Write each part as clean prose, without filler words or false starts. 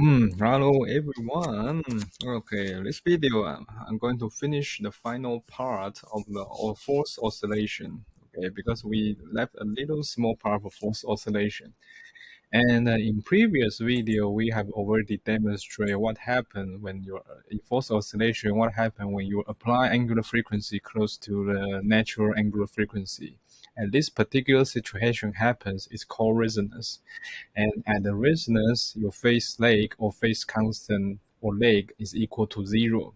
Hello everyone. Okay, this video I'm going to finish the final part of the force oscillation. Okay, because we left a little small part of force oscillation. And in previous video, we have already demonstrated what happened when you're in force oscillation, what happened when you apply angular frequency close to the natural angular frequency. And this particular situation happens is called resonance. And at the resonance, your phase leg or phase constant or leg is equal to 0.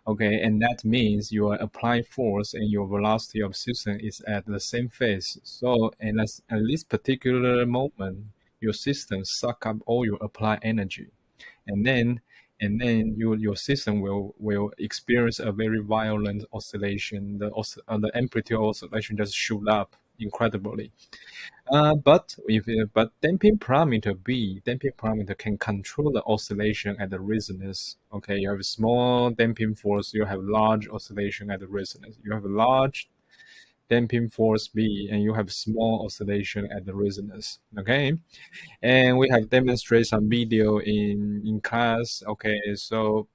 Okay, and that means your applied force and your velocity of system is at the same phase. So, at this particular moment, your system suck up all your applied energy, and then your system will experience a very violent oscillation. The amplitude oscillation just shoot up incredibly. But damping parameter can control the oscillation at the resonance. Okay, you have a small damping force, you have large oscillation at the resonance. You have a large damping force B, and you have small oscillation at the resonance. Okay, and we have demonstrated some video in class. Okay, so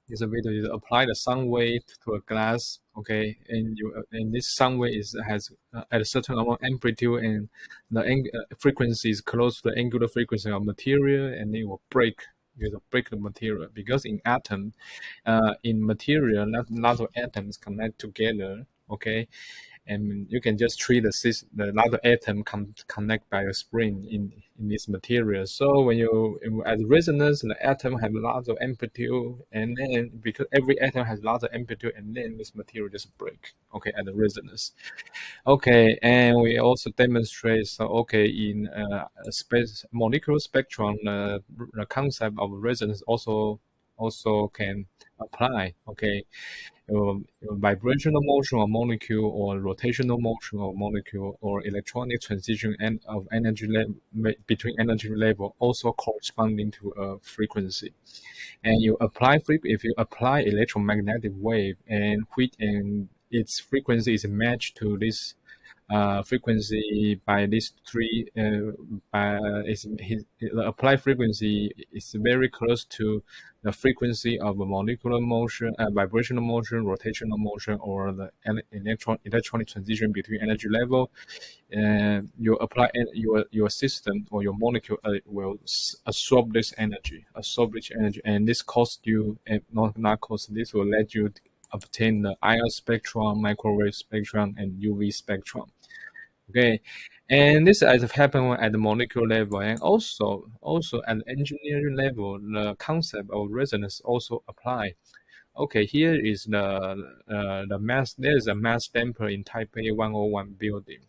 is a way to apply the sound wave to a glass, okay, and this sound wave has at a certain amount of amplitude, and the frequency is close to the angular frequency of material, and it will break. It will break the material because in material, lots of atoms connect together, okay, and you can just treat the lot of atom connect by a spring in this material. So when you at resonance, the atom have lots of amplitude, and then because every atom has lots of amplitude, and then this material just break. Okay, at the resonance. Okay, and we also demonstrate. So okay, in space molecular spectrum, the concept of resonance also can apply. Okay, vibrational motion of molecule, or rotational motion of molecule, or electronic transition and of energy between energy level also corresponding to a frequency. And if you apply electromagnetic wave, and its frequency is matched to this frequency by these three, the applied frequency is very close to the frequency of a molecular motion, vibrational motion, rotational motion, or the electronic transition between energy level. You apply your system or your molecule will absorb this energy, and this cost you, not cost. This will let you obtain the IR spectrum, microwave spectrum, and UV spectrum. Okay, and this has happened at the molecular level, and also at the engineering level, the concept of resonance also apply. Okay, here is the mass. There is a mass damper in Taipei 101 building,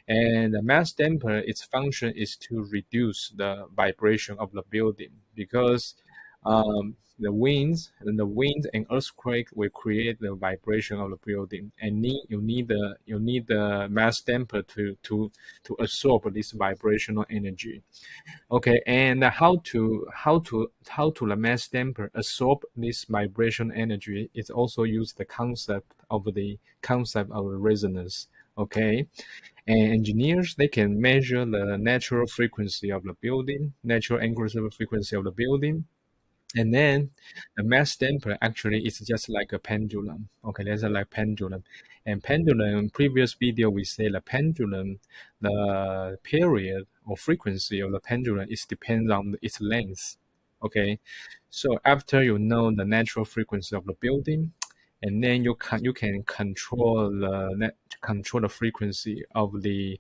and the mass damper, its function is to reduce the vibration of the building because the winds and earthquake will create the vibration of the building, and you need the mass damper to absorb this vibrational energy. Okay, and how to the mass damper absorb this vibration energy is also use the concept of resonance. Okay, and engineers, they can measure the natural frequency of the building, natural angular frequency of the building. And then the mass damper actually is just like a pendulum. Okay, that's like pendulum. And pendulum, previous video we say the pendulum, the period or frequency of the pendulum is depends on its length. Okay, so after you know the natural frequency of the building, and then you can control the frequency of the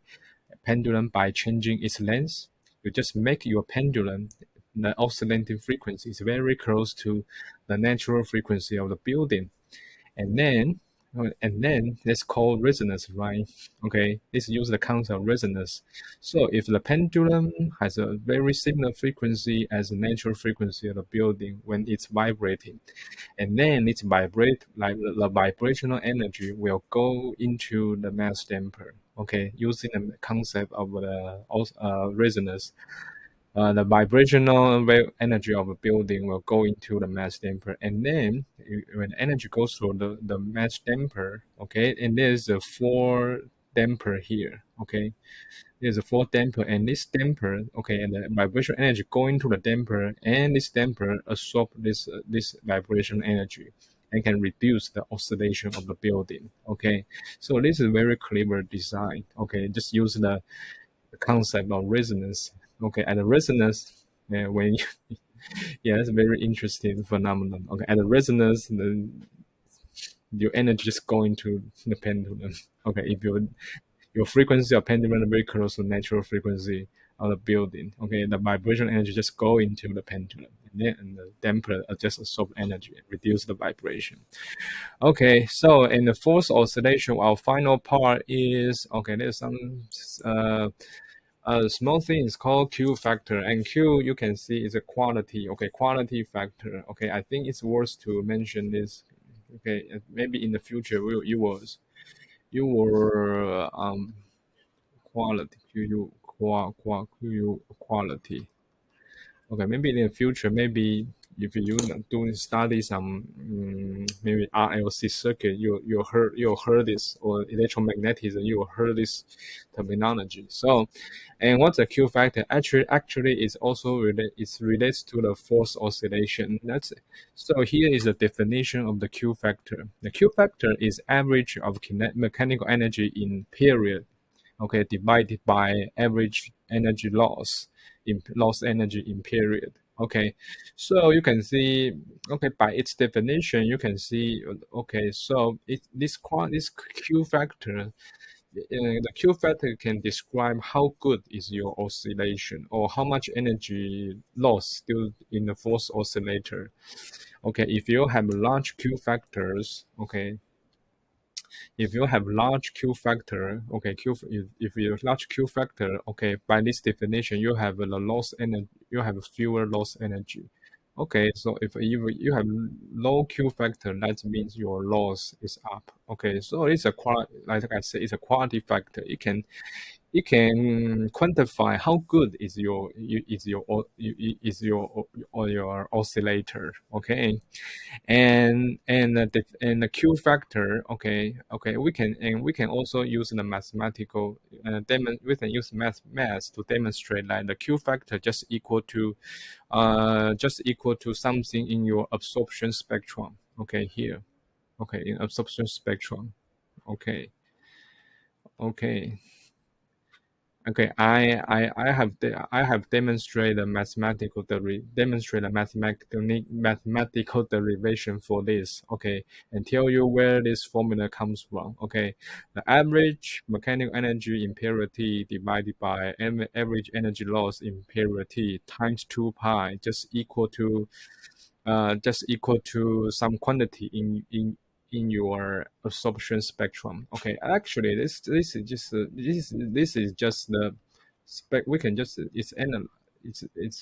pendulum by changing its length. You just make your pendulum, the oscillating frequency is very close to the natural frequency of the building, and then that's called resonance, right? Okay, this uses the concept of resonance. So if the pendulum has a very similar frequency as the natural frequency of the building when it's vibrating, and then it's vibrate, like the vibrational energy will go into the mass damper. Okay, using the concept of the resonance, the vibrational wave energy of a building will go into the mass damper, and then when energy goes through the mass damper, okay, and there's four damper here. Okay, there's a fourth damper, and this damper, okay, and the vibration energy going to the damper, and this damper absorb this vibration energy and can reduce the oscillation of the building. Okay, so this is very clever design. Okay, just use the concept of resonance. Okay, at the resonance, when you, yeah, it's a very interesting phenomenon. Okay, at the resonance, your energy just going to the pendulum. Okay, if your frequency of pendulum is very close to natural frequency of the building. Okay, the vibration energy just go into the pendulum, and the damper just absorb energy and reduce the vibration. Okay, so in the fourth oscillation, our final part is, okay, there's some small thing is called Q factor, and Q you can see is a quality. Okay, quality factor. Okay, I think it's worth to mention this. Okay, maybe in the future you will quality quality. Okay, maybe in the future, maybe if you do study some maybe RLC circuit, you'll heard this, or electromagnetism, you will heard this terminology. So, and what's the Q factor? Actually, is also it's relates to the force oscillation. That's so. Here is the definition of the Q factor. The Q factor is average of mechanical energy in period. Okay, divided by average energy loss in lost energy in period. Okay, so you can see, okay, by its definition, you can see, okay, so this Q factor, the Q factor can describe how good is your oscillation or how much energy loss still in the force oscillator. Okay, if you have large Q factors, okay, if you have large Q factor, okay, if you have large Q factor, okay, by this definition, you have the loss energy, you have fewer loss energy. Okay, so if you have low Q factor, that means your loss is up. Okay, so it's a like I said, it's a quality factor. It can quantify how good is your oscillator. Okay, and the Q factor. Okay, we can also use the mathematical we can use math to demonstrate that the Q factor just equal to something in your absorption spectrum. Okay, here. Okay, in absorption spectrum. Okay. Okay. Okay, I have demonstrated mathematical derivation for this. Okay, and tell you where this formula comes from. Okay, the average mechanical energy in period t divided by average energy loss in period t times 2 pi just equal to some quantity in your absorption spectrum. Okay, actually, this is just the spec. We can just it's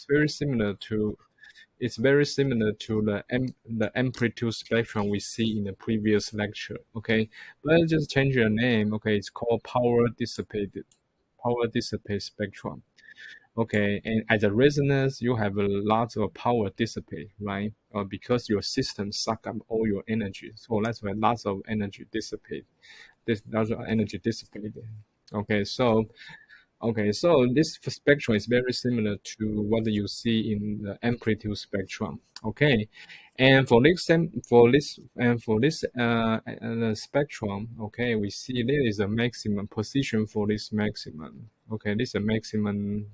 very similar to the amplitude spectrum we see in the previous lecture. Okay, let's just change the name. Okay, it's called power dissipate spectrum. Okay, and as a resonance, you have a lot of power dissipate, right? Because your system suck up all your energy, so that's why lots of energy dissipate. Lots of energy dissipated. Okay, so this spectrum is very similar to what you see in the amplitude spectrum. Okay, and for this spectrum, okay, we see there is a maximum position for this maximum. Okay, this is a maximum.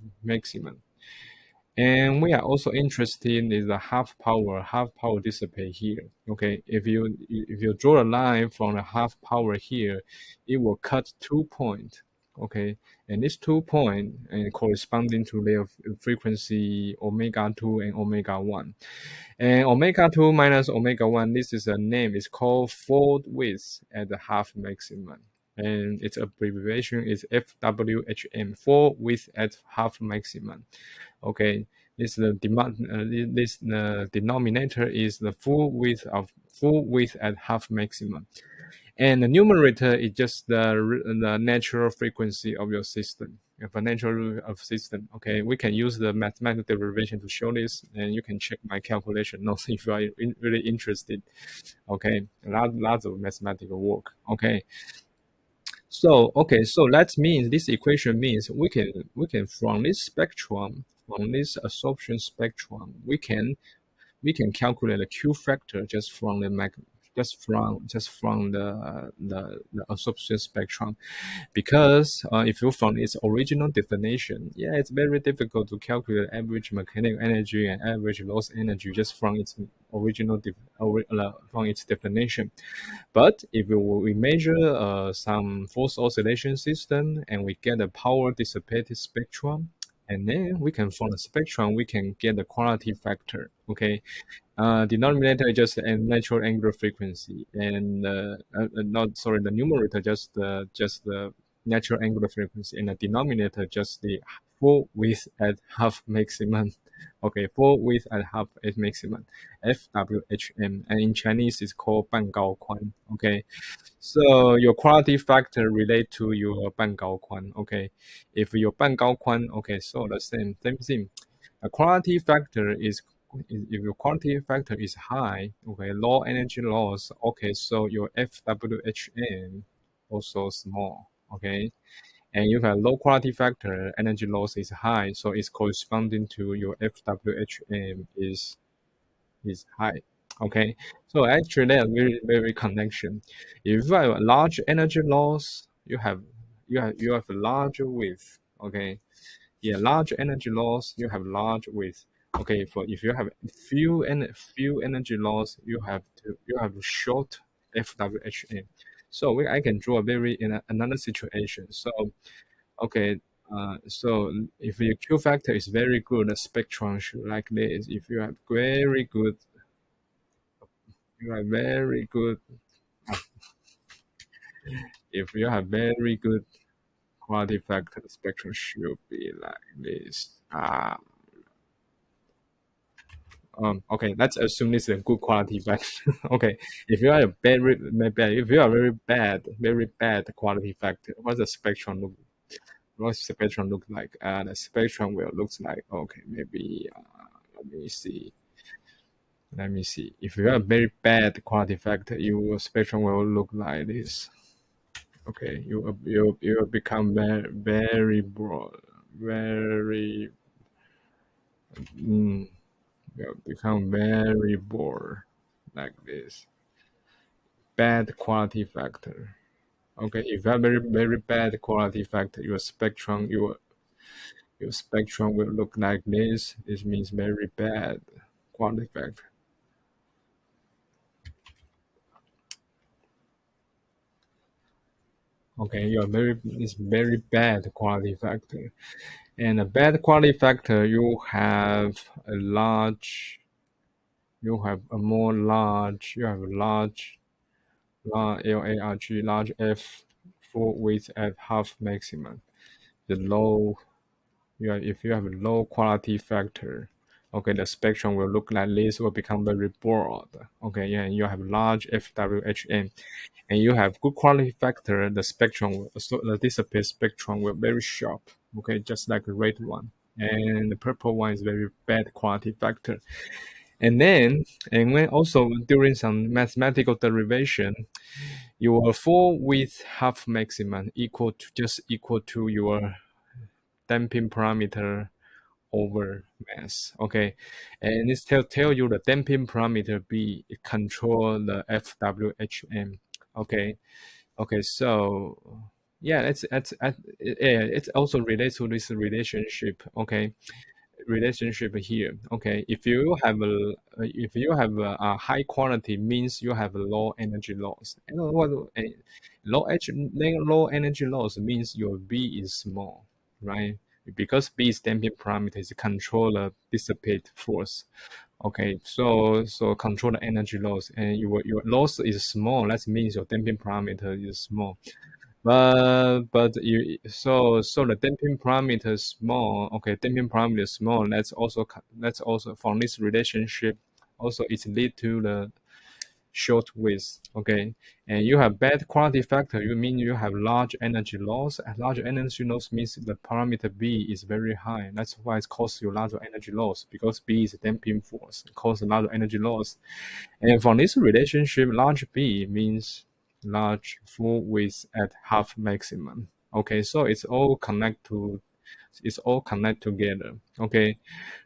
And we are also interested in the half power dissipate here. Okay, if you draw a line from the half power here, it will cut 2 points. Okay, and these 2 points and corresponding to their frequency omega 2 and omega 1. And omega 2 minus omega 1, this is a name, it's called fold width at the half maximum. And its abbreviation is FWHM, fold width at half maximum. Okay, this denominator is the full width at half maximum. And the numerator is just the natural frequency of your system. If a natural of system, okay, we can use the mathematical derivation to show this, and you can check my calculation notes if you are really interested. Okay, lots of mathematical work. Okay, So okay, so that means this equation means we can from this spectrum, from this absorption spectrum, we can calculate the Q factor just from the just from the absorption spectrum, because if you from its original definition, yeah, it's very difficult to calculate average mechanical energy and average loss energy just from its original from its definition. But if we measure some force oscillation system and we get a power dissipated spectrum, and then we can from the spectrum we can get the quality factor. Okay, denominator is just a natural angular frequency, and not sorry, the numerator just the natural angular frequency, and the denominator just the full width at half maximum. Okay, full width at half at maximum, FWHM, and in Chinese it's called 半高宽. Okay, so your quality factor relate to your 半高宽. Okay, if your 半高宽, okay, so the same thing. A quality factor is if your quality factor is high, okay, low energy loss, okay, so your FWHM also small, okay, and you have low quality factor, energy loss is high, so it's corresponding to your FWHM is high, okay. So actually, they are very connection. If you have a large energy loss, you have a larger width, okay. Yeah, large energy loss, you have large width. Okay, for if you have few energy loss, you have short FWHM. So I can draw a very in another situation. So okay, so if your Q factor is very good, the spectrum should like this. If you have very good, you are very good. If you have very good quality factor, the spectrum should be like this. Okay, let's assume this is a good quality factor. Okay, if you are a if you are very bad quality factor, what's the spectrum look like? The spectrum will looks like, okay, maybe let me see. Let me see. If you have a very bad quality factor, your spectrum will look like this. Okay, you will become very broad, very you will become very bored like this. Bad quality factor. Okay, if you have very bad quality factor, your spectrum will look like this. This means very bad quality factor. Okay, it's very bad quality factor. And a bad quality factor, you have a large F full width at half maximum. The low, if you have a low quality factor, okay, the spectrum will look like this, will become very broad. Okay, yeah, and you have large FWHM, and you have good quality factor, the spectrum, so the dissipate spectrum will very sharp. Okay, just like the red one, and the purple one is very bad quality factor. And when also during some mathematical derivation, your full width half maximum equal to your damping parameter over mass. Okay, and this tell you the damping parameter B control the FWHM. Okay, so yeah, it's also related to this relationship here. Okay, if you have a high quality, means you have a low energy loss. And low energy loss means your B is small, right? Because B is damping parameter is control the dissipate force. Okay, so control the energy loss, and your loss is small. That means your damping parameter is small. So the damping parameter is small. Okay, damping parameter is small. That's also from this relationship. Also, it lead to the short width. Okay, and you have bad quality factor. You mean you have large energy loss. And large energy loss means the parameter B is very high. That's why it causes you larger energy loss, because B is a damping force, it causes larger energy loss. And from this relationship, large B means large full width at half maximum. Okay, so it's all connect together. Okay,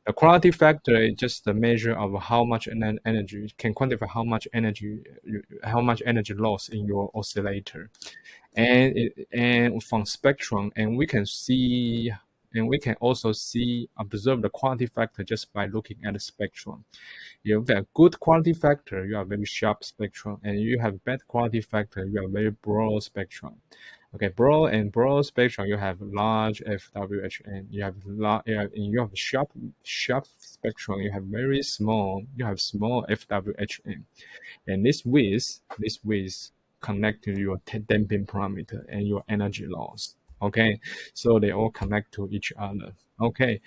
the quality factor is just the measure of how much energy, it can quantify how much energy loss in your oscillator, and from spectrum, and we can also observe the quality factor just by looking at the spectrum. You have a good quality factor, you have very sharp spectrum, and you have bad quality factor, you have very broad spectrum. Okay, broad spectrum, you have large FWHN, you have sharp spectrum, you have small FWHN, and this width connect to your damping parameter and your energy loss. Okay, so they all connect to each other. Okay,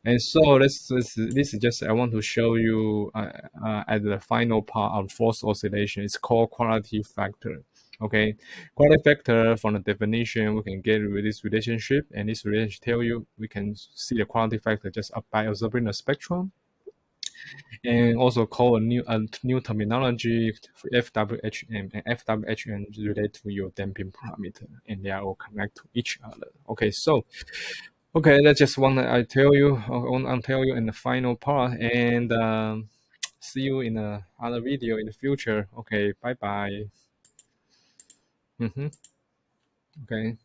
and so this is just I want to show you at the final part of force oscillation. It's called quality factor. Okay, quality factor from the definition we can get with this relationship, and this relationship tell you we can see the quality factor just by observing the spectrum, and also call a new terminology for FWHM, and FWHM is related to your damping parameter, and they are all connect to each other. Okay, so that's just one that I want to tell you in the final part, and see you in another video in the future. Okay, bye bye. Okay.